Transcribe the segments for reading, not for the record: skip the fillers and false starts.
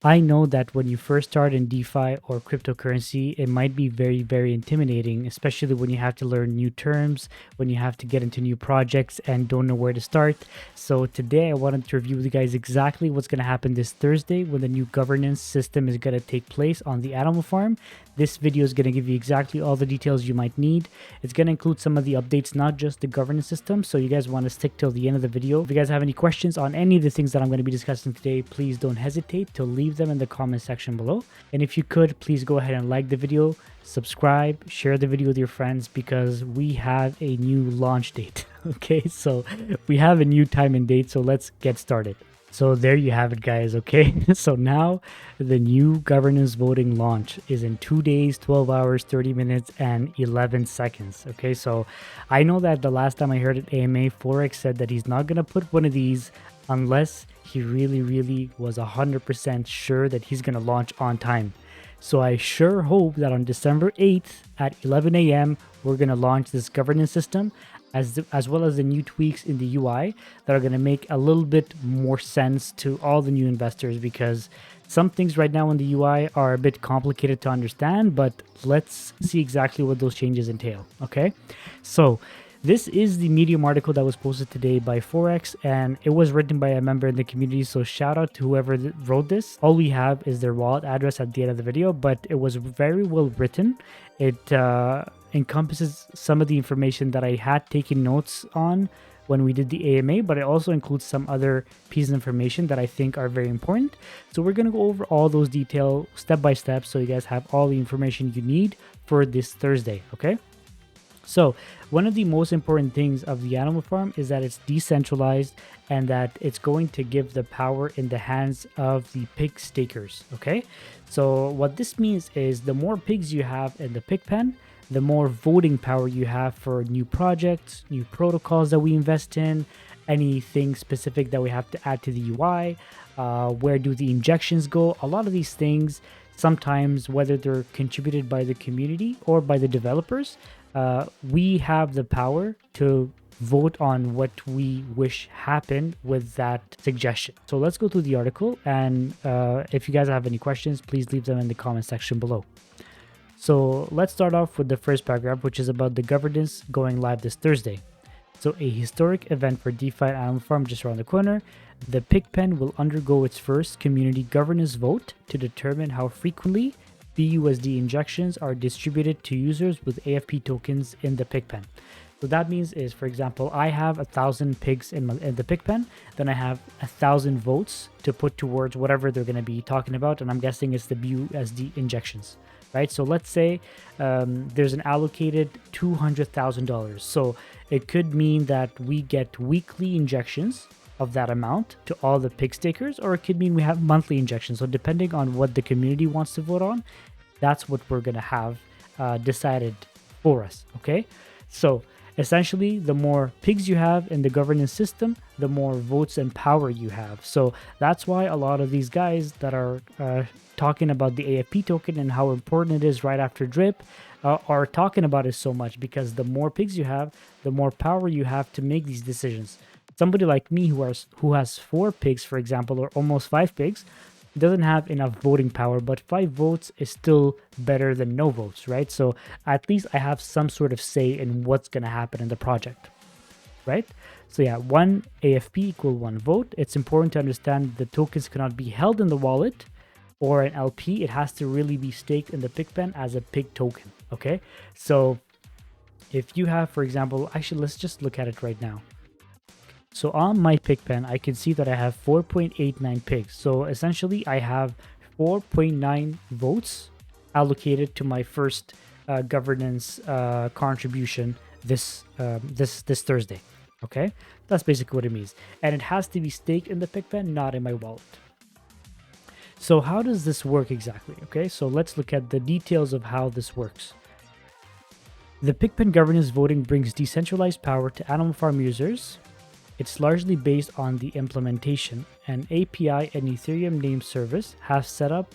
I know that when you first start in DeFi or cryptocurrency, it might be very, very intimidating, especially when you have to learn new terms, when you have to get into new projects and don't know where to start. So today I wanted to review with you guys exactly what's going to happen this Thursday when the new governance system is going to take place on the Animal Farm. This video is going to give you exactly all the details you might need. It's going to include some of the updates, not just the governance system. So you guys want to stick till the end of the video. If you guys have any questions on any of the things that I'm going to be discussing today, please don't hesitate to leave them in the comment section below. And if you could, please go ahead and like the video, subscribe, share the video with your friends, because we have a new launch date. Okay, so we have a new time and date, so let's get started. So there you have it, guys. Okay, so now the new governance voting launch is in 2 days, 12 hours, 30 minutes, and 11 seconds. Okay, so I know that the last time I heard it, AMA Forex said that he's not going to put one of these unless he really was 100% sure that he's going to launch on time. So I sure hope that on December 8th at 11 a.m. we're going to launch this governance system, as well as the new tweaks in the UI that are going to make a little bit more sense to all the new investors, because some things right now in the UI are a bit complicated to understand, but let's see exactly what those changes entail. Okay, so this is the Medium article that was posted today by Forex, and it was written by a member in the community, so shout out to whoever wrote this. All we have is their wallet address at the end of the video, but it was very well written. It encompasses some of the information that I had taken notes on when we did the AMA, but it also includes some other pieces of information that I think are very important. So we're going to go over all those details step by step, so you guys have all the information you need for this Thursday. Okay, so one of the most important things of the Animal Farm is that it's decentralized and that it's going to give the power in the hands of the pig stakers. Okay, so what this means is the more pigs you have in the pig pen, the more voting power you have for new projects, new protocols that we invest in, anything specific that we have to add to the UI, where do the injections go, a lot of these things, sometimes whether they're contributed by the community or by the developers, we have the power to vote on what we wish happen with that suggestion. So let's go through the article, and if you guys have any questions, please leave them in the comment section below. So let's start off with the first paragraph, which is about the governance going live this Thursday. So a historic event for DeFi and Animal Farm just around the corner. The Pigpen will undergo its first community governance vote to determine how frequently BUSD injections are distributed to users with AFP tokens in the Pigpen. So that means is, for example, I have 1,000 pigs in the Pigpen, then I have 1,000 votes to put towards whatever they're going to be talking about, and I'm guessing it's the BUSD injections. Right, so let's say there's an allocated $200,000. So it could mean that we get weekly injections of that amount to all the pig stakers, or it could mean we have monthly injections. So depending on what the community wants to vote on, that's what we're going to have decided for us. Okay, so essentially, the more pigs you have in the governance system, the more votes and power you have. So that's why a lot of these guys that are talking about the AFP token and how important it is right after drip are talking about it so much, because the more pigs you have, the more power you have to make these decisions. Somebody like me who has 4 pigs, for example, or almost 5 pigs, doesn't have enough voting power, but 5 votes is still better than no votes, right? So at least I have some sort of say in what's going to happen in the project, right? So yeah, 1 AFP equal 1 vote. It's important to understand the tokens cannot be held in the wallet or an LP. It has to really be staked in the Pigpen as a pig token. Okay, so if you have, for example, actually let's just look at it right now. So on my Pigpen, I can see that I have 4.89 pigs. So essentially, I have 4.9 votes allocated to my first governance contribution this Thursday. Okay, that's basically what it means, and it has to be staked in the Pigpen, not in my wallet. So how does this work exactly? Okay, so let's look at the details of how this works. The Pigpen governance voting brings decentralized power to Animal Farm users. It's largely based on the implementation. An API and Ethereum name service have set up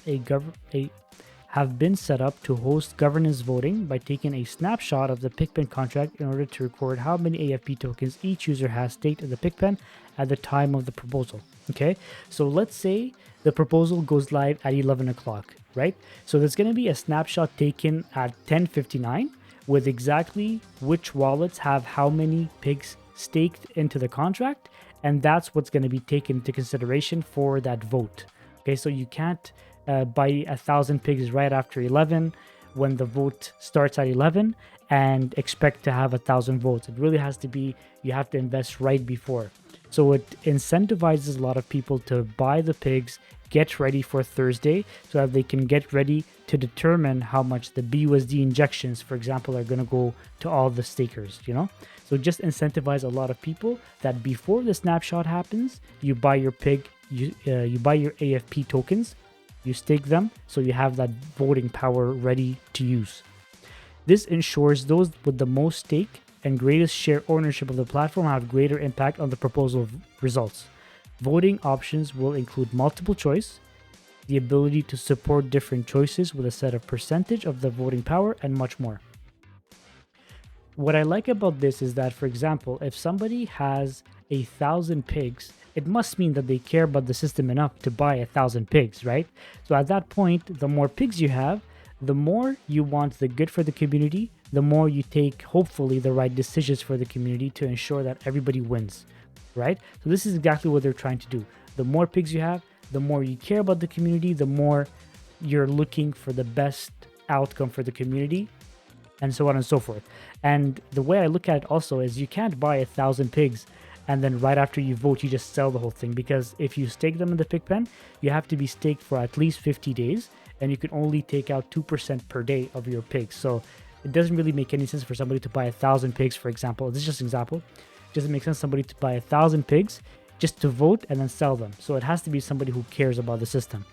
have been set up to host governance voting by taking a snapshot of the PICPEN contract in order to record how many AFP tokens each user has staked in the PICPEN at the time of the proposal. Okay, so let's say the proposal goes live at 11 o'clock, right? So there's going to be a snapshot taken at 10:59 with exactly which wallets have how many pigs staked into the contract, and that's what's going to be taken into consideration for that vote. Okay, so you can't buy 1,000 pigs right after 11 when the vote starts at 11 and expect to have 1,000 votes. It really has to be, you have to invest right before. So it incentivizes a lot of people to buy the pigs, get ready for Thursday, so that they can get ready to determine how much the BUSD injections, for example, are going to go to all the stakers, you know? So just incentivize a lot of people that before the snapshot happens, you buy your pig, you buy your AFP tokens, you stake them, so you have that voting power ready to use. This ensures those with the most stake and greatest share ownership of the platform have greater impact on the proposal results. Voting options will include multiple choice, the ability to support different choices with a set of percentage of the voting power, and much more. What I like about this is that, for example, if somebody has 1,000 pigs, it must mean that they care about the system enough to buy 1,000 pigs, right? So at that point, the more pigs you have, the more you want the good for the community, the more you take, hopefully, the right decisions for the community to ensure that everybody wins, right? So this is exactly what they're trying to do. The more pigs you have, the more you care about the community, the more you're looking for the best outcome for the community, and so on and so forth. And the way I look at it also is you can't buy 1,000 pigs and then right after you vote, you just sell the whole thing. Because if you stake them in the pig pen, you have to be staked for at least 50 days, and you can only take out 2% per day of your pigs. So it doesn't really make any sense for somebody to buy 1,000 pigs, for example. This is just an example. It doesn't make sense for somebody to buy 1,000 pigs just to vote and then sell them. So it has to be somebody who cares about the system.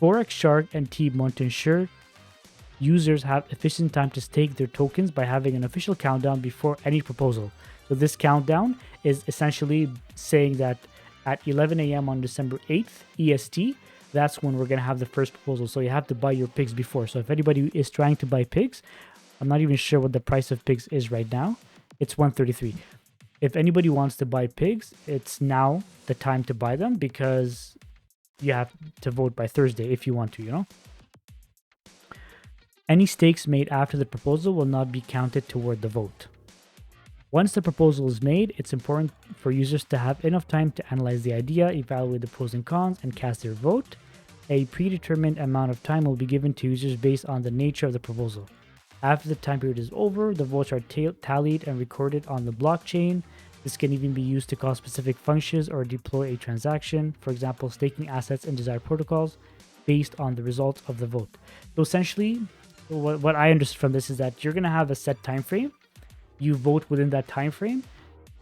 Forex Shark and team want to ensure users have efficient time to stake their tokens by having an official countdown before any proposal. So this countdown is essentially saying that at 11 a.m. on December 8th EST, that's when we're going to have the first proposal. So you have to buy your pigs before. So if anybody is trying to buy pigs, I'm not even sure what the price of pigs is right now. It's 133. If anybody wants to buy pigs, it's now the time to buy them because you have to vote by Thursday if you want to, you know? Any stakes made after the proposal will not be counted toward the vote. Once the proposal is made, it's important for users to have enough time to analyze the idea, evaluate the pros and cons, and cast their vote. A predetermined amount of time will be given to users based on the nature of the proposal. After the time period is over, the votes are tallied and recorded on the blockchain. This can even be used to call specific functions or deploy a transaction, for example, staking assets in desired protocols based on the results of the vote. So essentially, what I understood from this is that you're going to have a set time frame. You vote within that time frame,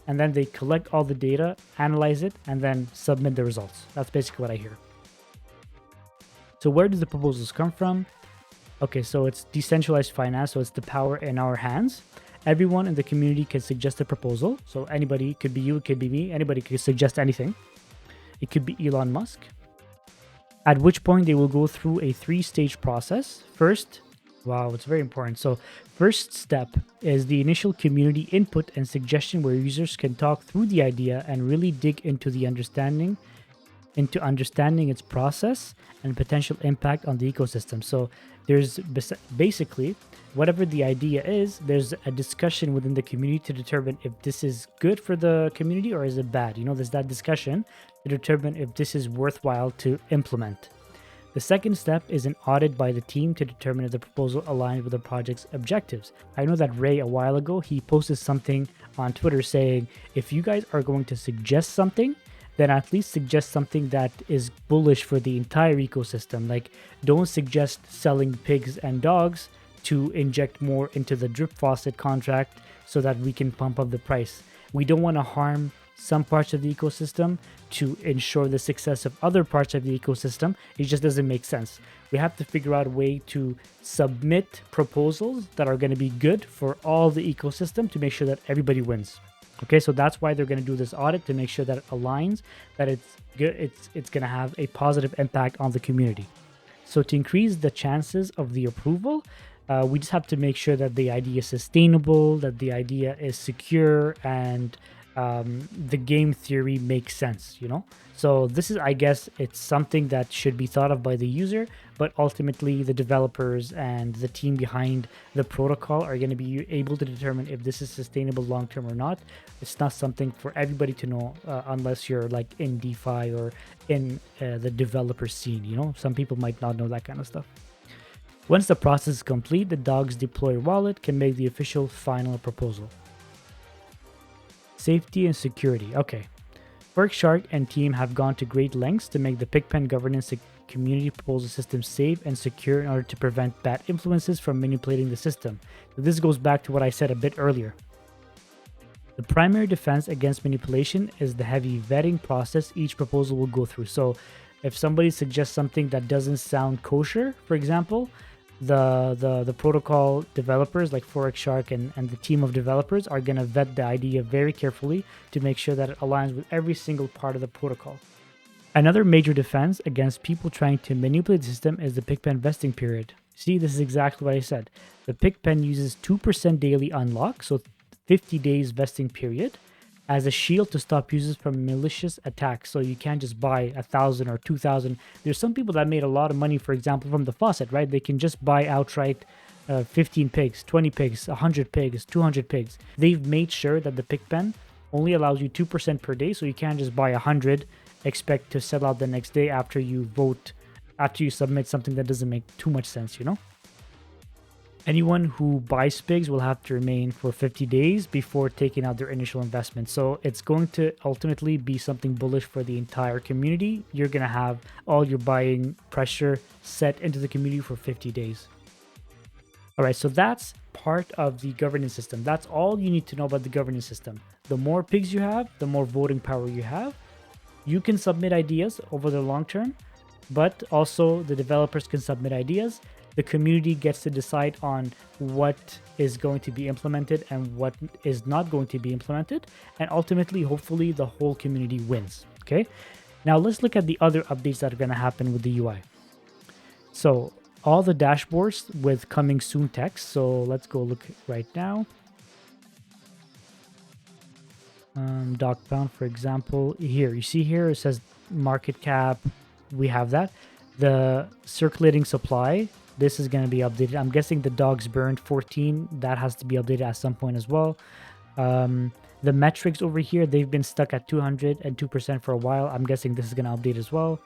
and then they collect all the data, analyze it, and then submit the results. That's basically what I hear. So where do the proposals come from? Okay, so it's decentralized finance, so it's the power in our hands. Everyone in the community can suggest a proposal. So anybody, it could be you, it could be me, anybody could suggest anything. It could be Elon Musk. At which point they will go through a 3-stage process. First, wow, it's very important. So first step is the initial community input and suggestion where users can talk through the idea and really dig into understanding its process and potential impact on the ecosystem. So there's basically whatever the idea is, there's a discussion within the community to determine if this is good for the community or is it bad. You know, there's that discussion to determine if this is worthwhile to implement. The second step is an audit by the team to determine if the proposal aligns with the project's objectives. I know that Ray, a while ago, he posted something on Twitter saying, if you guys are going to suggest something, then at least suggest something that is bullish for the entire ecosystem. Like, don't suggest selling pigs and dogs to inject more into the drip faucet contract so that we can pump up the price. We don't want to harm some parts of the ecosystem to ensure the success of other parts of the ecosystem. It just doesn't make sense. We have to figure out a way to submit proposals that are going to be good for all the ecosystem to make sure that everybody wins. Okay, so that's why they're going to do this audit, to make sure that it aligns, that it's good, it's going to have a positive impact on the community. So to increase the chances of the approval, we just have to make sure that the idea is sustainable, that the idea is secure, and the game theory makes sense, So this is, I guess, it's something that should be thought of by the user, but ultimately the developers and the team behind the protocol are going to be able to determine if this is sustainable long term or not. It's not something for everybody to know unless you're like in DeFi or in the developer scene. Some people might not know that kind of stuff. Once the process is complete, the dogs deploy wallet can make the official final proposal. Safety and security. Okay. Shark and team have gone to great lengths to make the Pigpen governance community proposal system safe and secure in order to prevent bad influences from manipulating the system. So this goes back to what I said a bit earlier. The primary defense against manipulation is the heavy vetting process each proposal will go through. So if somebody suggests something that doesn't sound kosher, for example, the protocol developers like Shark and the team of developers are going to vet the idea very carefully to make sure that it aligns with every single part of the protocol. Another major defense against people trying to manipulate the system is the Pigpen vesting period. See, this is exactly what I said. The Pigpen uses 2% daily unlock, so 50 days vesting period, as a shield to stop users from malicious attacks. So you can't just buy 1,000 or 2,000. There's some people that made a lot of money, for example, from the faucet, right? They can just buy outright 15 pigs, 20 pigs, 100 pigs, 200 pigs. They've made sure that the Pigpen only allows you 2% per day, so you can't just buy 100, expect to sell out the next day after you vote, after you submit something that doesn't make too much sense, Anyone who buys pigs will have to remain for 50 days before taking out their initial investment. So it's going to ultimately be something bullish for the entire community. You're going to have all your buying pressure set into the community for 50 days. All right, so that's part of the governance system. That's all you need to know about the governance system. The more pigs you have, the more voting power you have. You can submit ideas over the long term, but also the developers can submit ideas. The community gets to decide on what is going to be implemented and what is not going to be implemented. And ultimately, hopefully, the whole community wins. Okay. Now let's look at the other updates that are going to happen with the UI. So all the dashboards with coming soon text. So let's go look right now. Doc pound, for example, here you see here it says market cap. We have that. The circulating supply. This is going to be updated. I'm guessing the dogs burned 14. That has to be updated at some point as well. The metrics over here, they've been stuck at 202% for a while. I'm guessing this is going to update as well.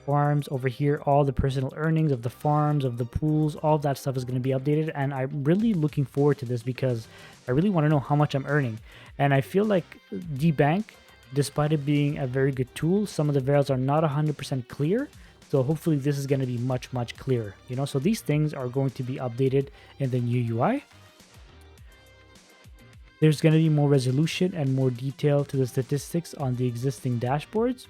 Farms over here, all the personal earnings of the farms, of the pools, all that stuff is going to be updated. And I'm really looking forward to this because I really want to know how much I'm earning. And I feel like DBank, despite it being a very good tool, some of the variables are not 100% clear. So hopefully this is going to be much, much clearer, So these things are going to be updated in the new UI. There's going to be more resolution and more detail to the statistics on the existing dashboards,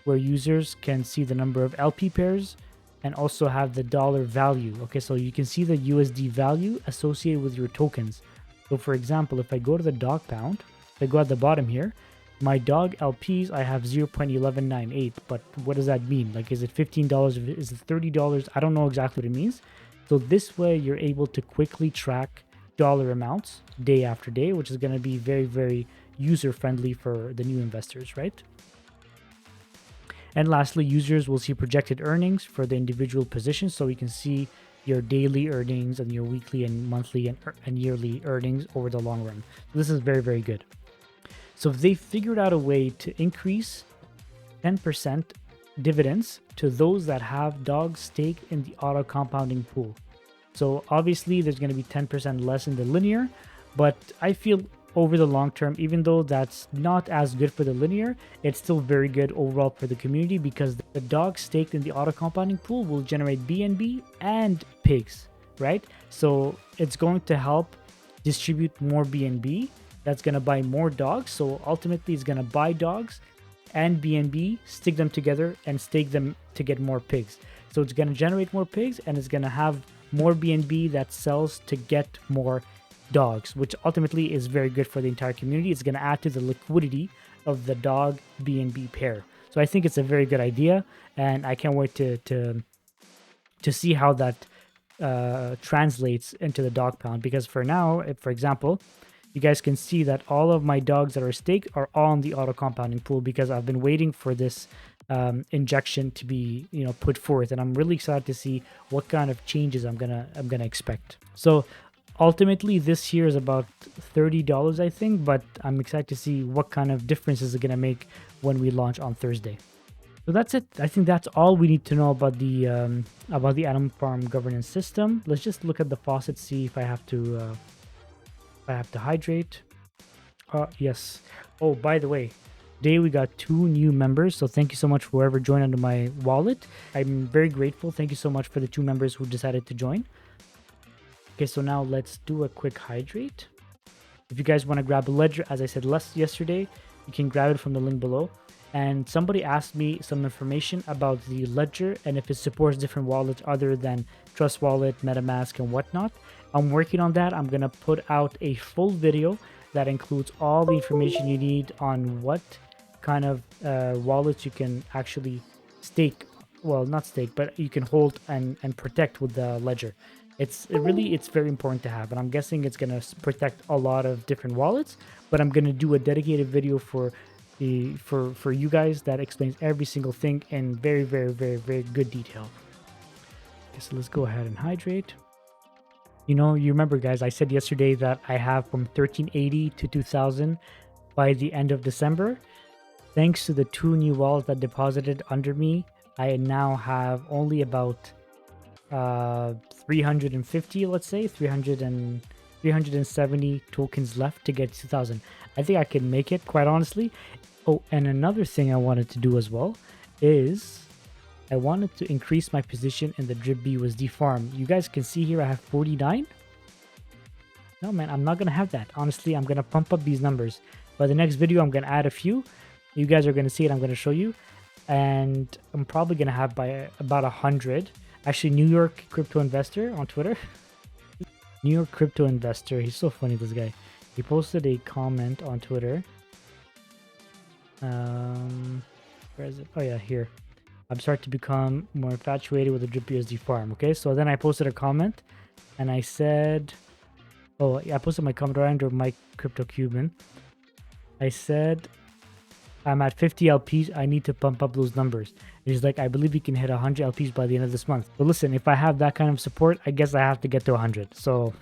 where users can see the number of LP pairs and also have the dollar value. Okay, so you can see the USD value associated with your tokens. So for example, if I go to the dog pound, if I go at the bottom here, my dog LPs, I have 0.1198, but what does that mean? Like, is it $15? Is it $30? I don't know exactly what it means. So this way you're able to quickly track dollar amounts day after day, which is going to be very, very user-friendly for the new investors, right? And lastly, users will see projected earnings for the individual positions. So you can see your daily earnings and your weekly and monthly and yearly earnings over the long run. So this is very, very good. So they figured out a way to increase 10% dividends to those that have dogs staked in the auto compounding pool. So obviously there's going to be 10% less in the linear, but I feel over the long term, even though that's not as good for the linear, it's still very good overall for the community because the dogs staked in the auto compounding pool will generate BNB and pigs, right? So it's going to help distribute more BNB. That's going to buy more dogs. So ultimately, it's going to buy dogs and BNB, stick them together, and stake them to get more pigs. So it's going to generate more pigs, and it's going to have more BNB that sells to get more dogs, which ultimately is very good for the entire community. It's going to add to the liquidity of the dog BNB pair. So I think it's a very good idea, and I can't wait to to see how that translates into the dog pound. Because for now, if, for example, you guys can see that all of my dogs that are staked are all in the auto compounding pool because I've been waiting for this injection to be put forth, and I'm really excited to see what kind of changes I'm gonna expect. So ultimately this here is about $30, I think, but I'm excited to see what kind of differences it's gonna make when we launch on Thursday. So that's it. I think that's all we need to know about the Animal Farm governance system. Let's just look at the faucet, see if I have to hydrate. Yes. Oh, by the way, today we got 2 new members, so thank you so much for whoever joined under my wallet. I'm very grateful. Thank you so much for the 2 members who decided to join. Okay, so now let's do a quick hydrate. If you guys want to grab a ledger, as I said yesterday, you can grab it from the link below. And somebody asked me some information about the ledger and if it supports different wallets other than Trust Wallet, MetaMask, and whatnot. I'm working on that. I'm going to put out a full video that includes all the information you need on what kind of wallets you can actually stake. Well, not stake, but you can hold and protect with the ledger. It's very important to have, and I'm guessing it's going to protect a lot of different wallets, but I'm going to do a dedicated video for you guys that explains every single thing in very, very, very, very good detail. Okay, so let's go ahead and hydrate. You remember, guys, I said yesterday that I have from 1380 to 2000 by the end of December. Thanks to the 2 new wallets that deposited under me, I now have only about 350, let's say 370 tokens left to get 2000. I think I can make it, quite honestly. Oh, and another thing I wanted to do as well is I wanted to increase my position in the Drip BUSD farm. You guys can see here I have 49. No, man, I'm not going to have that. Honestly, I'm going to pump up these numbers. By the next video, I'm going to add a few. You guys are going to see it. I'm going to show you. And I'm probably going to have by about 100. Actually, New York Crypto Investor on Twitter. New York Crypto Investor. He's so funny, this guy. He posted a comment on Twitter. Where is it? Oh yeah, here. I'm starting to become more infatuated with the Drip BUSD farm. Okay, so then I posted a comment, and I said, oh yeah, I posted my comment right under Mike Crypto Cuban. I said, I'm at 50 LPs. I need to pump up those numbers. And he's like, I believe you can hit 100 LPs by the end of this month. But listen, if I have that kind of support, I guess I have to get to 100. So,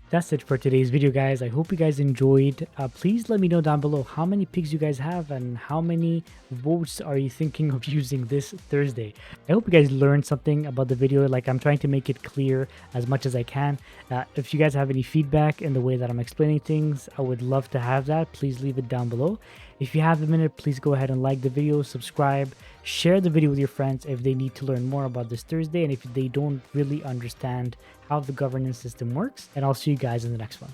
that's it for today's video, guys. I hope you guys enjoyed. Please let me know down below how many pigs you guys have and how many votes are you thinking of using this Thursday. I hope you guys learned something about the video. Like, I'm trying to make it clear as much as I can. If you guys have any feedback in the way that I'm explaining things, I would love to have that. Please leave it down below. If you have a minute, please go ahead and like the video, subscribe, share the video with your friends if they need to learn more about this Thursday and if they don't really understand how the governance system works. And I'll see you guys in the next one.